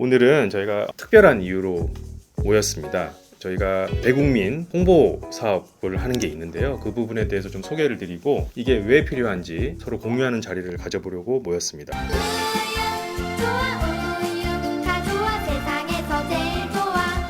오늘은 저희가 특별한 이유로 모였습니다. 저희가 대국민 홍보 사업을 하는 게 있는데요. 그 부분에 대해서 좀 소개를 드리고 이게 왜 필요한지 서로 공유하는 자리를 가져보려고 모였습니다.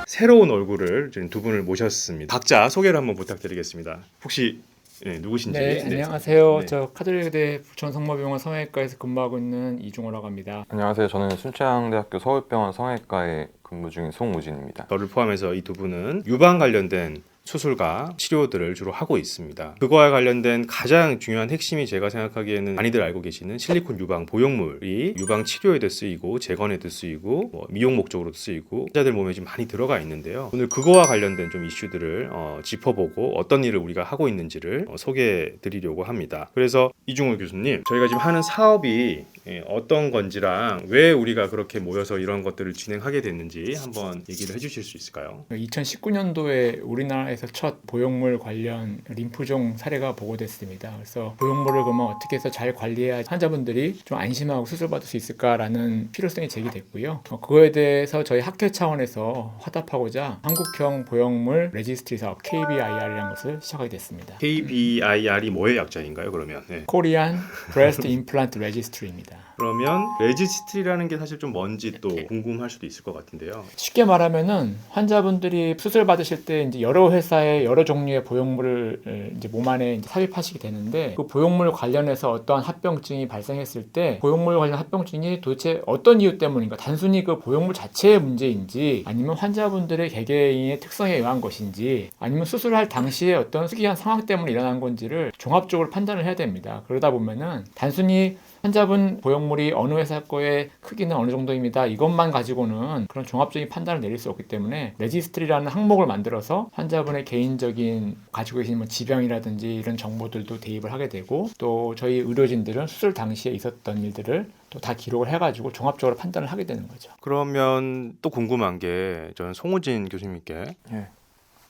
새로운 얼굴을 지금 두 분을 모셨습니다. 각자 소개를 한번 부탁드리겠습니다. 혹시 누구신지? 네, 안녕하세요. 네. 저 카톨릭대 부천성모병원 성형외과에서 근무하고 있는 이중호라고 합니다. 안녕하세요. 저는 순창대학교 서울병원 성형외과에 근무 중인 송우진입니다. 저를 포함해서 이 두 분은 유방 관련된 수술과 치료들을 주로 하고 있습니다. 그거와 관련된 가장 중요한 핵심이 제가 생각하기에는 많이들 알고 계시는 실리콘 유방 보형물이 유방 치료에도 쓰이고 재건에도 쓰이고 미용 목적으로도 쓰이고 환자들 몸에 좀 많이 들어가 있는데요. 오늘 그거와 관련된 좀 이슈들을 짚어보고 어떤 일을 우리가 하고 있는지를 소개해 드리려고 합니다. 그래서 이중호 교수님, 저희가 지금 하는 사업이 어떤 건지랑 왜 우리가 그렇게 모여서 이런 것들을 진행하게 됐는지 한번 얘기를 해주실 수 있을까요? 2019년도에 우리나라에서 첫 보형물 관련 림프종 사례가 보고됐습니다. 그래서 보형물을 그러면 어떻게 해서 잘 관리해야 환자분들이 좀 안심하고 수술받을 수 있을까라는 필요성이 제기됐고요. 그거에 대해서 저희 학회 차원에서 화답하고자 한국형 보형물 레지스트리 사업 KBIR이라는 것을 시작하게 됐습니다. KBIR이 뭐의 약자인가요, 그러면? 네. Korean Breast Implant Registry입니다. 그러면 레지스트리라는 게 사실 좀 뭔지 또 궁금할 수도 있을 것 같은데요. 쉽게 말하면은 환자분들이 수술 받으실 때 이제 여러 회사의 여러 종류의 보형물을 이제 몸 안에 이제 삽입하시게 되는데 그 보형물 관련해서 어떠한 합병증이 발생했을 때 보형물 관련 합병증이 도대체 어떤 이유 때문인가? 단순히 그 보형물 자체의 문제인지 아니면 환자분들의 개개인의 특성에 의한 것인지 아니면 수술할 당시에 어떤 특이한 상황 때문에 일어난 건지를 종합적으로 판단을 해야 됩니다. 그러다 보면은 단순히 환자분 보형물이 어느 회사 거의 크기는 어느 정도입니다. 이것만 가지고는 그런 종합적인 판단을 내릴 수 없기 때문에 레지스트리라는 항목을 만들어서 환자분의 개인적인 가지고 계신 뭐 지병이라든지 이런 정보들도 대입을 하게 되고 또 저희 의료진들은 수술 당시에 있었던 일들을 또 다 기록을 해가지고 종합적으로 판단을 하게 되는 거죠. 그러면 또 궁금한 게 저는 송우진 교수님께 예.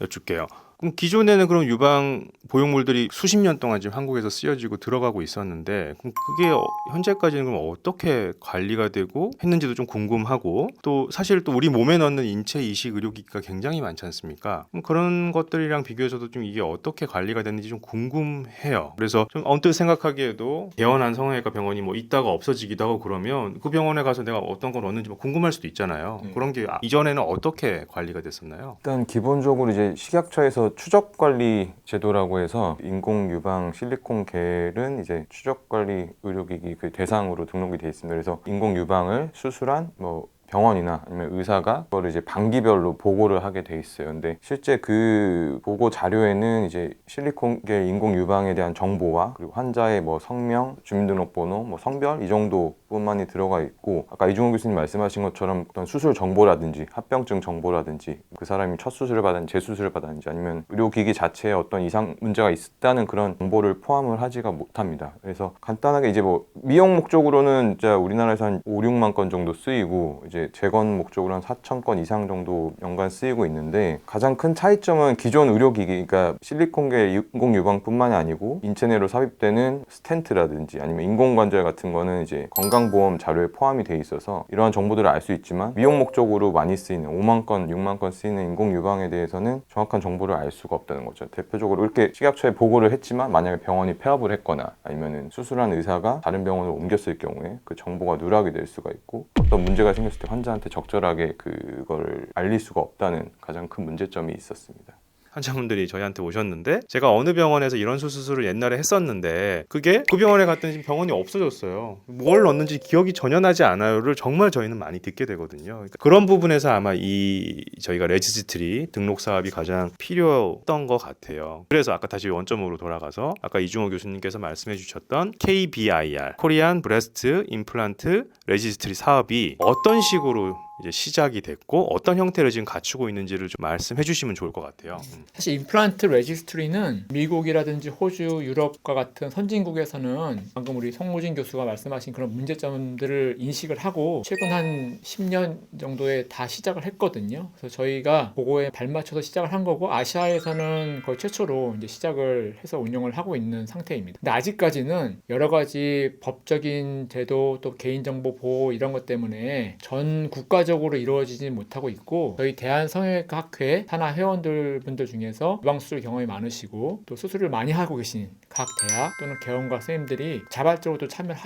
여쭙게요. 그럼 기존에는 그런 유방 보형물들이 수십 년 동안 지금 한국에서 쓰여지고 들어가고 있었는데 그럼 그게 현재까지는 그럼 어떻게 관리가 되고 했는지도 좀 궁금하고 또 사실 또 우리 몸에 넣는 인체 이식 의료기기가 굉장히 많지 않습니까? 그럼 그런 것들이랑 비교해서도 좀 이게 어떻게 관리가 되는지 좀 궁금해요. 그래서 좀 언뜻 생각하기에도 개원한 성형외과 병원이 뭐 있다가 없어지기도 하고 그러면 그 병원에 가서 내가 어떤 걸 얻는지 뭐 궁금할 수도 있잖아요. 그런 게 이전에는 어떻게 관리가 됐었나요? 일단 기본적으로 이제 식약처에서 추적 관리 제도라고 해서 인공 유방 실리콘 겔은 이제 추적 관리 의료기기 그 대상으로 등록이 돼 있습니다. 그래서 인공 유방을 수술한 뭐 병원이나 아니면 의사가 그거를 이제 반기별로 보고를 하게 돼 있어요. 근데 실제 그 보고 자료에는 이제 실리콘계 인공 유방에 대한 정보와 그리고 환자의 뭐 성명, 주민등록번호, 뭐 성별 이 정도뿐만이 들어가 있고 아까 이중호 교수님 말씀하신 것처럼 어떤 수술 정보라든지 합병증 정보라든지 그 사람이 첫 수술을 받았는지 재수술을 받았는지 아니면 의료기기 자체에 어떤 이상 문제가 있다는 그런 정보를 포함을 하지가 못합니다. 그래서 간단하게 이제 뭐 미용 목적으로는 진짜 우리나라에서 한 5, 6만 건 정도 쓰이고 이제 재건 목적으로 한 4,000건 이상 정도 연간 쓰이고 있는데 가장 큰 차이점은 기존 의료기기, 그러니까 실리콘계 인공 유방뿐만이 아니고 인체 내로 삽입되는 스텐트라든지 아니면 인공관절 같은 거는 이제 건강보험 자료에 포함이 돼 있어서 이러한 정보들을 알 수 있지만 미용 목적으로 많이 쓰이는 5만 건, 6만 건 쓰이는 인공 유방에 대해서는 정확한 정보를 알 수가 없다는 거죠. 대표적으로 이렇게 식약처에 보고를 했지만 만약에 병원이 폐업을 했거나 아니면은 수술한 의사가 다른 병원으로 옮겼을 경우에 그 정보가 누락이 될 수가 있고 어떤 문제가 생겼을 때 환자한테 적절하게 그걸 알릴 수가 없다는 가장 큰 문제점이 있었습니다. 환자분들이 저희한테 오셨는데 제가 어느 병원에서 이런 수술을 옛날에 했었는데 그게 그 병원에 갔더니 지금 병원이 없어졌어요. 뭘 넣었는지 기억이 전혀 나지 않아요를 정말 저희는 많이 듣게 되거든요. 그러니까 그런 부분에서 아마 저희가 레지스트리 등록 사업이 가장 필요했던 것 같아요. 그래서 아까 다시 원점으로 돌아가서 아까 이중호 교수님께서 말씀해 주셨던 KBIR, 코리안 브레스트 임플란트 레지스트리 사업이 어떤 식으로 이제 시작이 됐고 어떤 형태를 지금 갖추고 있는지를 좀 말씀해 주시면 좋을 것 같아요. 사실 임플란트 레지스트리는 미국이라든지 호주, 유럽과 같은 선진국에서는 방금 우리 송무진 교수가 말씀하신 그런 문제점들을 인식을 하고 최근 한 10년 정도에 다 시작을 했거든요. 그래서 저희가 그거에 발맞춰서 시작을 한 거고 아시아에서는 거의 최초로 이제 시작을 해서 운영을 하고 있는 상태입니다. 근데 아직까지는 여러 가지 법적인 제도 또 개인정보 보호 이런 것 때문에 전 국가 국가적으로 이루어지지 못하고 있고 저희 대한성형외과학회 산하 회원분들 중에서 유방수술 경험이 많으시고 또 수술을 많이 하고 계신 각 대학 또는 개원과 선생님들이 자발적으로 또 참여를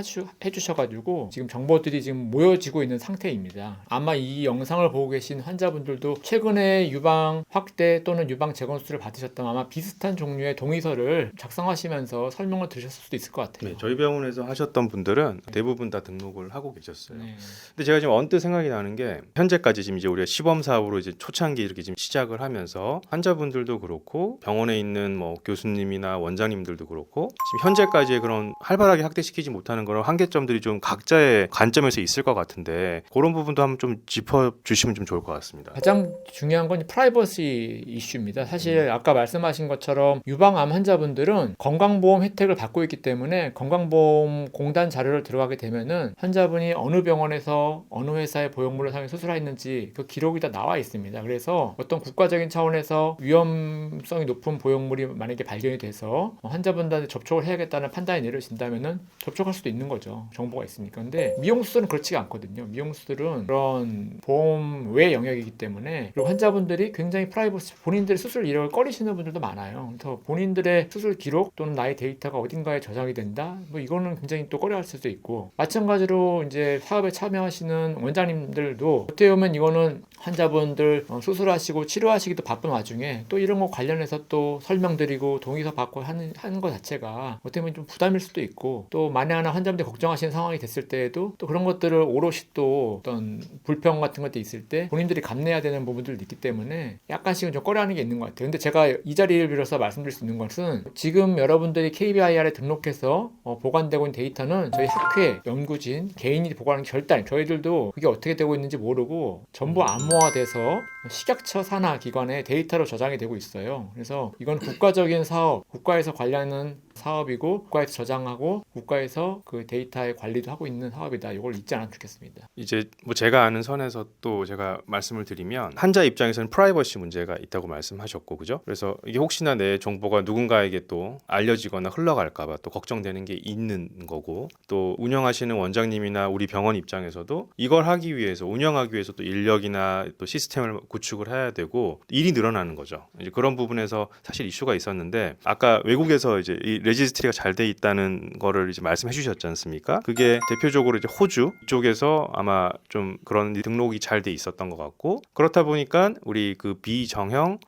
해주셔가지고 지금 정보들이 지금 모여지고 있는 상태입니다. 아마 이 영상을 보고 계신 환자분들도 최근에 유방 확대 또는 유방 재건 수술을 받으셨다면 아마 비슷한 종류의 동의서를 작성하시면서 설명을 들으셨을 수도 있을 것 같아요. 네, 저희 병원에서 하셨던 분들은 대부분 다 등록을 하고 계셨어요. 네. 근데 제가 지금 언뜻 생각이 나는 게 현재까지 지금 이제 우리가 시범 사업으로 이제 초창기 이렇게 지금 시작을 하면서 환자분들도 그렇고 병원에 있는 뭐 교수님이나 원장님들도 그렇고 지금 현재까지의 그런 활발하게 확대시키지 못하는 그런 한계점들이 좀 각자의 관점에서 있을 것 같은데 그런 부분도 한번 좀 짚어주시면 좀 좋을 것 같습니다. 가장 중요한 건 프라이버시 이슈입니다. 사실 아까 말씀하신 것처럼 유방암 환자분들은 건강보험 혜택을 받고 있기 때문에 건강보험 공단 자료를 들어가게 되면은 환자분이 어느 병원에서 어느 회사의 보형물을 사용해 수술했는지 그 기록이 다 나와 있습니다. 그래서 어떤 국가적인 차원에서 위험성이 높은 보형물이 만약에 발견이 돼서 환자분들한테 접촉을 해야겠다는 판단이 내려진다면은 접촉할 수도 있는 거죠. 정보가 있으니까. 근데 미용수술은 그렇지가 않거든요. 미용수술은 그런 보험 외 영역이기 때문에 그리고 환자분들이 굉장히 프라이버시 본인들의 수술 이력을 꺼리시는 분들도 많아요. 그래서 본인들의 수술 기록 또는 나의 데이터가 어딘가에 저장이 된다. 뭐 이거는 굉장히 또 꺼려할 수도 있고 마찬가지로 이제 사업에 참여하시는 원장님들도 어떻게 보면 이거는 환자분들 수술하시고 치료하시기도 바쁜 와중에 또 이런 거 관련해서 또 설명드리고 동의서 받고 하는 것 자체가 어떻게 보면 좀 부담일 수도 있고 또 만에 하나 환자분들 걱정하시는 상황이 됐을 때에도 또 그런 것들을 오롯이 또 어떤 불평 같은 것도 있을 때 본인들이 감내해야 되는 부분들도 있기 때문에 약간씩은 좀 꺼려하는 게 있는 것 같아요. 근데 제가 이 자리를 빌어서 말씀드릴 수 있는 것은 지금 여러분들이 KBIR에 등록해서 보관되고 있는 데이터는 저희 학회, 연구진, 개인이 보관하는 게 절대 아니에요. 저희들도 그게 어떻게 되고 있는지 모르고 전부 암호화돼서 식약처 산하 기관에 데이터로 저장이 되고 있어요. 그래서 이건 국가적인 사업, 국가에서 관리하는 사업이고 국가에서 저장하고 국가에서 그 데이터의 관리도 하고 있는 사업이다. 이걸 잊지 않으면 좋겠습니다. 이제 뭐 제가 아는 선에서 또 제가 말씀을 드리면 환자 입장에서는 프라이버시 문제가 있다고 말씀하셨고 그죠? 그래서 이게 혹시나 내 정보가 누군가에게 또 알려지거나 흘러갈까 봐 또 걱정되는 게 있는 거고 또 운영하시는 원장님이나 우리 병원 입장에서도 이걸 하기 위해서 운영하기 위해서 또 인력이나 또 시스템을 구축을 해야 되고 일이 늘어나는 거죠. 이제 그런 부분에서 사실 이슈가 있었는데 아까 외국에서 이제 이 레지스트리가 잘 돼 있다는 거를 이제 말씀해 주셨지 않습니까? 그게 대표적으로 이제 호주 쪽에서 아마 좀 그런 등록이 잘 돼 있었던 것 같고 그렇다 보니까 우리 그 비정형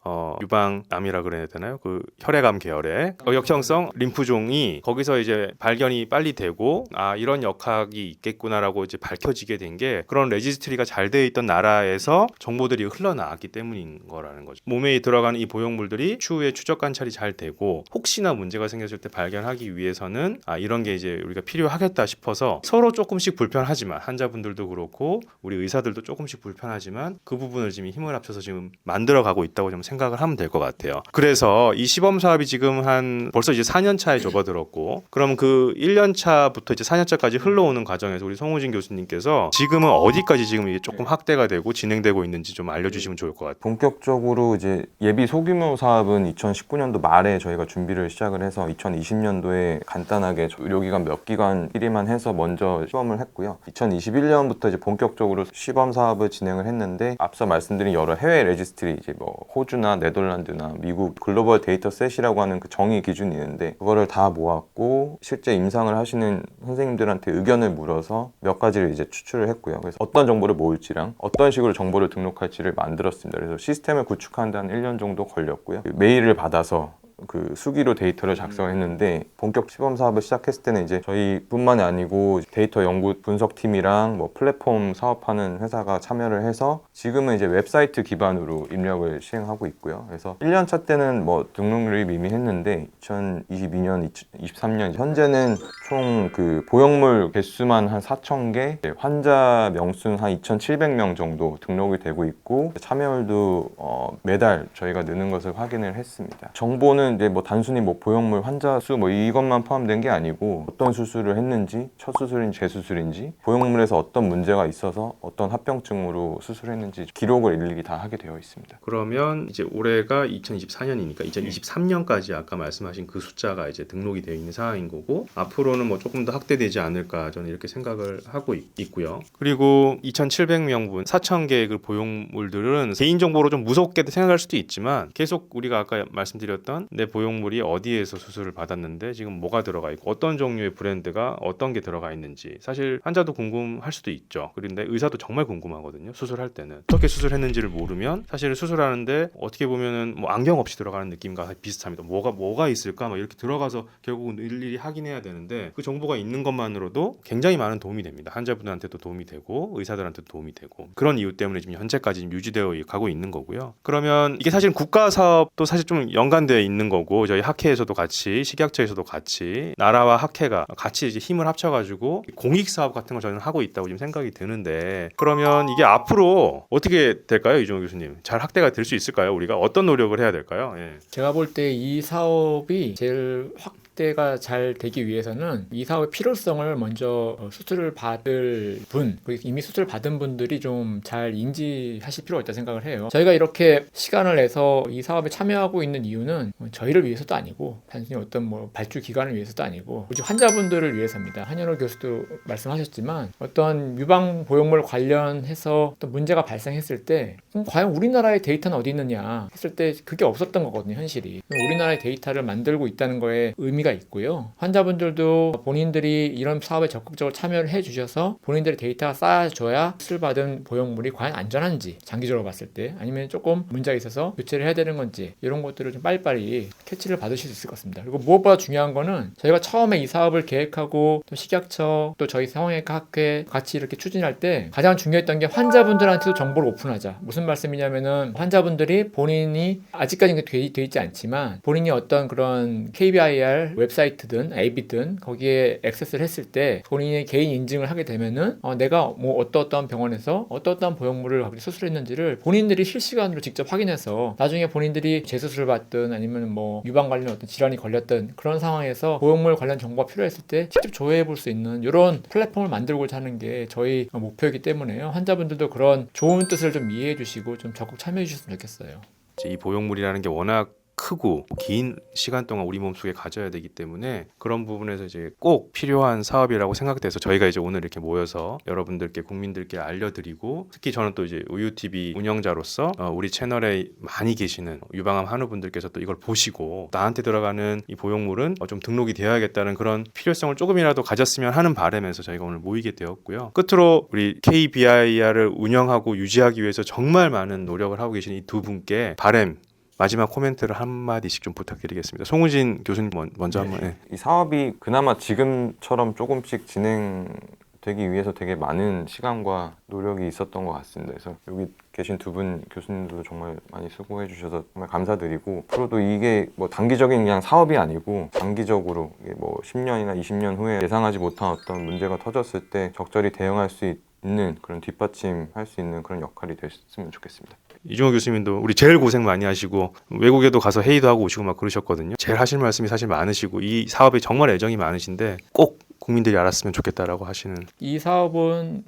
유방암이라 그래야 되나요? 그 혈액암 계열의 역형성 림프종이 거기서 이제 발견이 빨리 되고 아 이런 역학이 있겠구나라고 이제 밝혀지게 된 게 그런 레지스트리가 잘 돼 있던 나라에서 정보들이 흘러나왔기 때문인 거라는 거죠. 몸에 들어가는 이 보형물들이 추후에 추적 관찰이 잘 되고 혹시나 문제가 생겼을 때 발견하기 위해서는 아 이런 게 이제 우리가 필요하겠다 싶어서 서로 조금씩 불편하지만 환자분들도 그렇고 우리 의사들도 조금씩 불편하지만 그 부분을 지금 힘을 합쳐서 지금 만들어가고 있다고 좀 생각을 하면 될 것 같아요. 그래서 이 시범 사업이 지금 한 벌써 이제 4년 차에 접어들었고 그럼 그 1년 차부터 이제 4년 차까지 흘러오는 과정에서 우리 송우진 교수님께서 지금은 어디까지 지금 이게 조금 확대가 되고 진행되고 있는지 좀 알려주시면 좋을 것 같아요. 본격적으로 이제 예비 소규모 사업은 2019년도 말에 저희가 준비를 시작을 해서 2020년도에 간단하게 의료기관 몇 기관 1위만 해서 먼저 시범을 했고요. 2021년부터 이제 본격적으로 시범 사업을 진행을 했는데 앞서 말씀드린 여러 해외 레지스트리 이제 뭐 호주나 네덜란드나 미국 글로벌 데이터 셋이라고 하는 그 정의 기준이 있는데 그거를 다 모았고 실제 임상을 하시는 선생님들한테 의견을 물어서 몇 가지를 이제 추출을 했고요. 그래서 어떤 정보를 모을지랑 어떤 식으로 정보를 등록할지를 만들었습니다. 그래서 시스템을 구축하는 데 한 1년 정도 걸렸고요. 메일을 받아서 그 수기로 데이터를 작성했는데 본격 시범 사업을 시작했을 때는 이제 저희뿐만이 아니고 데이터 연구 분석팀이랑 뭐 플랫폼 사업하는 회사가 참여를 해서 지금은 이제 웹사이트 기반으로 입력을 시행하고 있고요. 그래서 1년 차 때는 뭐 등록률이 미미했는데 2022년, 2023년 현재는 총 그 보형물 개수만 한 4,000개, 환자 명수는 한 2,700명 정도 등록이 되고 있고 참여율도 매달 저희가 느는 것을 확인을 했습니다. 정보는 이거는 이제 뭐 단순히 뭐 보형물 환자 수 뭐 이것만 포함된 게 아니고 어떤 수술을 했는지, 첫 수술인지 재수술인지, 보형물에서 어떤 문제가 있어서 어떤 합병증으로 수술했는지 기록을 일일이 다 하게 되어 있습니다. 그러면 이제 올해가 2024년이니까 2023년까지 아까 말씀하신 그 숫자가 이제 등록이 되어 있는 상황인 거고, 앞으로는 뭐 조금 더 확대되지 않을까 저는 이렇게 생각을 하고 있고요. 그리고 2,700명분 4,000개의 그 보형물들은 개인정보로 좀 무섭게 생각할 수도 있지만, 계속 우리가 아까 말씀드렸던 내 보형물이 어디에서 수술을 받았는데 지금 뭐가 들어가 있고 어떤 종류의 브랜드가 어떤 게 들어가 있는지 사실 환자도 궁금할 수도 있죠. 그런데 의사도 정말 궁금하거든요. 수술할 때는 어떻게 수술했는지를 모르면 사실 수술하는데 어떻게 보면은 뭐 안경 없이 들어가는 느낌과 비슷합니다. 뭐가 있을까 막 이렇게 들어가서 결국은 일일이 확인해야 되는데, 그 정보가 있는 것만으로도 굉장히 많은 도움이 됩니다. 환자분한테도 도움이 되고 의사들한테도 도움이 되고, 그런 이유 때문에 지금 현재까지 유지되어 가고 있는 거고요. 그러면 이게 사실 국가 사업도 사실 좀 연관되어 있는 거고, 저희 학회에서도 같이, 식약처에서도 같이, 나라와 학회가 같이 이제 힘을 합쳐가지고 공익 사업 같은 걸 저는 하고 있다고 지금 생각이 드는데, 그러면 이게 앞으로 어떻게 될까요, 이종호 교수님? 잘 확대가 될 수 있을까요? 우리가 어떤 노력을 해야 될까요? 예. 제가 볼 때 이 사업이 제일 확대가 잘 되기 위해서는 이 사업의 필요성을 먼저 수술을 받을 분, 그리고 이미 수술을 받은 분들이 좀 잘 인지하실 필요가 있다고 생각을 해요. 저희가 이렇게 시간을 내서 이 사업에 참여하고 있는 이유는 저희를 위해서도 아니고, 단순히 어떤 뭐 발주 기관을 위해서도 아니고, 오직 환자분들을 위해서입니다. 한현호 교수도 말씀하셨지만, 어떤 유방 보형물 관련해서 어떤 문제가 발생했을 때 과연 우리나라의 데이터는 어디 있느냐 했을 때 그게 없었던 거거든요, 현실이. 우리나라의 데이터를 만들고 있다는 거에 의미가 있고요. 환자분들도 본인들이 이런 사업에 적극적으로 참여를 해주셔서 본인들의 데이터가 쌓아줘야 수술받은 보형물이 과연 안전한지, 장기적으로 봤을 때 아니면 조금 문제가 있어서 교체를 해야 되는 건지, 이런 것들을 좀 빨리빨리 캐치를 받으실 수 있을 것 같습니다. 그리고 무엇보다 중요한 거는, 저희가 처음에 이 사업을 계획하고 또 식약처 또 저희 성형외과 학회 같이 이렇게 추진할 때 가장 중요했던 게 환자분들한테도 정보를 오픈하자. 무슨 말씀이냐면은, 환자분들이 본인이 아직까지는 돼 있지 않지만 본인이 어떤 그런 KBIR 웹사이트든 앱이든 거기에 액세스를 했을 때 본인의 개인 인증을 하게 되면은 내가 뭐 어떠한 병원에서 어떠한 보형물을 수술했는지를 본인들이 실시간으로 직접 확인해서, 나중에 본인들이 재수술을 받든 아니면 뭐 유방 관련 어떤 질환이 걸렸든 그런 상황에서 보형물 관련 정보가 필요했을 때 직접 조회해 볼 수 있는 이런 플랫폼을 만들고자 하는 게 저희 목표이기 때문에요. 환자분들도 그런 좋은 뜻을 좀 이해해 주시고 좀 적극 참여해 주셨으면 좋겠어요. 이 보형물이라는 게 워낙 크고 긴 시간 동안 우리 몸속에 가져야 되기 때문에 그런 부분에서 이제 꼭 필요한 사업이라고 생각돼서 저희가 이제 오늘 이렇게 모여서 여러분들께, 국민들께 알려드리고, 특히 저는 또 이제 우유TV 운영자로서 우리 채널에 많이 계시는 유방암 한우분들께서 또 이걸 보시고 나한테 들어가는 이 보형물은 좀 등록이 되어야겠다는 그런 필요성을 조금이라도 가졌으면 하는 바람에서 저희가 오늘 모이게 되었고요. 끝으로 우리 KBIR을 운영하고 유지하기 위해서 정말 많은 노력을 하고 계신 이 두 분께 바람, 마지막 코멘트를 한마디씩 좀 부탁드리겠습니다. 송우진 교수님 먼저 한번. 네. 이 사업이 그나마 지금처럼 조금씩 진행되기 위해서 되게 많은 시간과 노력이 있었던 것 같습니다. 그래서 여기 계신 두 분 교수님들도 정말 많이 수고해 주셔서 정말 감사드리고, 앞으로도 이게 뭐 단기적인 그냥 사업이 아니고 장기적으로 이게 뭐 10년이나 20년 후에 예상하지 못한 어떤 문제가 터졌을 때 적절히 대응할 수 있는 그런 뒷받침할 수 있는 그런 역할이 됐으면 좋겠습니다. 이종호 교수님도 우리 제일 고생 많이 하시고 외국에도 가서 회의도 하고 오시고 막 그러셨거든요. 제일 하실 말씀이 사실 많으시고 이 사업에 정말 애정이 많으신데 꼭 국민들이 알았으면 좋겠다라고 하시는. 이 사업은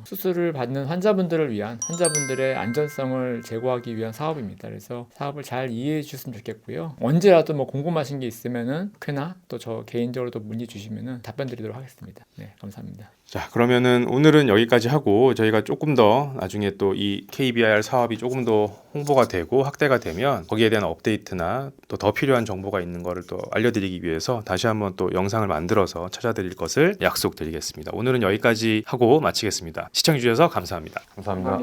수술을 받는 환자분들을 위한, 환자분들의 안전성을 제고하기 위한 사업입니다. 그래서 사업을 잘 이해해 주셨으면 좋겠고요. 언제라도 뭐 궁금하신 게 있으면은 혹여나 또 저 개인적으로도 문의 주시면은 답변 드리도록 하겠습니다. 네, 감사합니다. 자, 그러면은 오늘은 여기까지 하고, 저희가 조금 더 나중에 또 이 KBIR 사업이 조금 더 홍보가 되고 확대가 되면 거기에 대한 업데이트나 또 더 필요한 정보가 있는 거를 또 알려드리기 위해서 다시 한번 또 영상을 만들어서 찾아드릴 것을 약속드리겠습니다. 오늘은 여기까지 하고 마치겠습니다. 시청해 주셔서 감사합니다. 감사합니다.